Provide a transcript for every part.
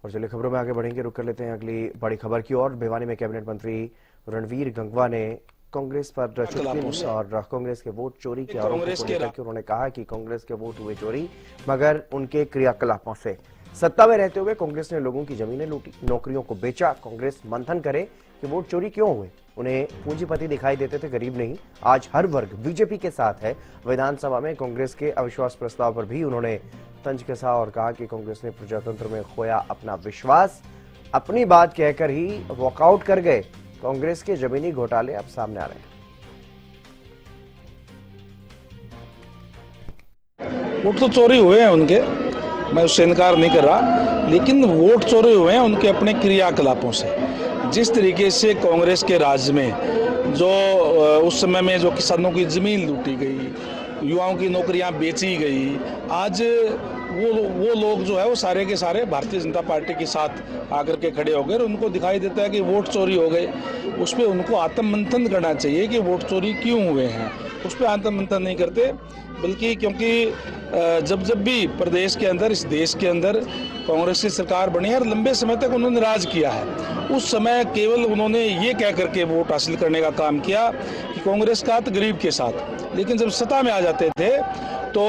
और चलिए खबरों में आगे बढ़ेंगे, रुक कर लेते हैं अगली बड़ी खबर की ओर। भिवानी में कैबिनेट मंत्री रणवीर गंगवा ने कांग्रेस पर चुटकी ली और कांग्रेस के वोट चोरी के आरोपों को लेकर के उन्होंने कहा कि कांग्रेस के वोट हुए चोरी मगर उनके क्रियाकलापों से। सत्ता में रहते हुए कांग्रेस ने लोगों की जमीनें लूटी, नौकरियों को बेचा। कांग्रेस मंथन करे कि वोट चोरी क्यों हुए। उन्हें पूंजीपति दिखाई देते थे, गरीब नहीं। आज हर वर्ग बीजेपी के साथ है। विधानसभा में कांग्रेस के अविश्वास प्रस्ताव पर भी उन्होंने तंज कसा और कहा कि कांग्रेस ने प्रजातंत्र में खोया अपना विश्वास। अपनी बात कहकर ही वॉकआउट कर गए। कांग्रेस के जमीनी घोटाले अब सामने आ रहे हैं। वोट तो चोरी हुए हैं उनके, मैं उससे इनकार नहीं कर रहा, लेकिन वोट चोरी हुए हैं उनके अपने क्रियाकलापों से। जिस तरीके से कांग्रेस के राज में जो उस समय में जो किसानों की जमीन लूटी गई, युवाओं की नौकरियां बेची गई, आज वो लोग जो है वो सारे के सारे भारतीय जनता पार्टी के साथ आकर के खड़े हो गए। उनको दिखाई देता है कि वोट चोरी हो गए। उस पर उनको आत्ममंथन करना चाहिए कि वोट चोरी क्यों हुए हैं। उस पर आत्ममंथन नहीं करते, बल्कि क्योंकि जब भी प्रदेश के अंदर, इस देश के अंदर कांग्रेस की सरकार बनी है और लंबे समय तक उन्होंने राज किया है, उस समय केवल उन्होंने ये कह करके वोट हासिल करने का काम किया कि कांग्रेस का तो गरीब के साथ। लेकिन जब सत्ता में आ जाते थे तो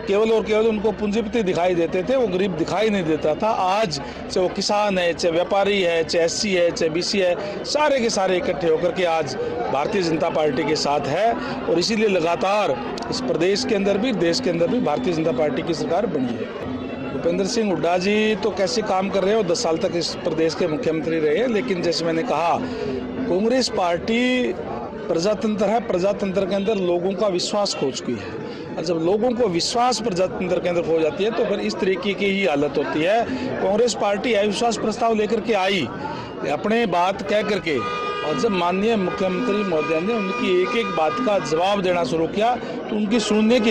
केवल और केवल उनको पूंजीपति दिखाई देते थे, वो गरीब दिखाई नहीं देता था। आज चाहे वो किसान है, चाहे व्यापारी है, चाहे एससी है, चाहे बीसी है, सारे के सारे इकट्ठे होकर के आज भारतीय जनता पार्टी के साथ है। और इसीलिए लगातार इस प्रदेश के अंदर भी, देश के अंदर भी भारतीय जनता पार्टी की सरकार बनी है। भूपेंद्र सिंह हुड्डा जी तो कैसे काम कर रहे हैं, वो 10 साल तक इस प्रदेश के मुख्यमंत्री रहे हैं। लेकिन जैसे मैंने कहा, कांग्रेस पार्टी प्रजातंत्र है, प्रजातंत्र के अंदर लोगों का विश्वास खो चुकी है। और जब लोगों को विश्वास प्रजातंत्र के अंदर खो जाती है तो फिर इस तरीके की ही हालत होती है। कांग्रेस पार्टी अविश्वास प्रस्ताव लेकर के आई, अपने बात कह करके, और जब माननीय मुख्यमंत्री महोदय ने उनकी एक एक बात का जवाब देना शुरू किया तो उनकी सुनने की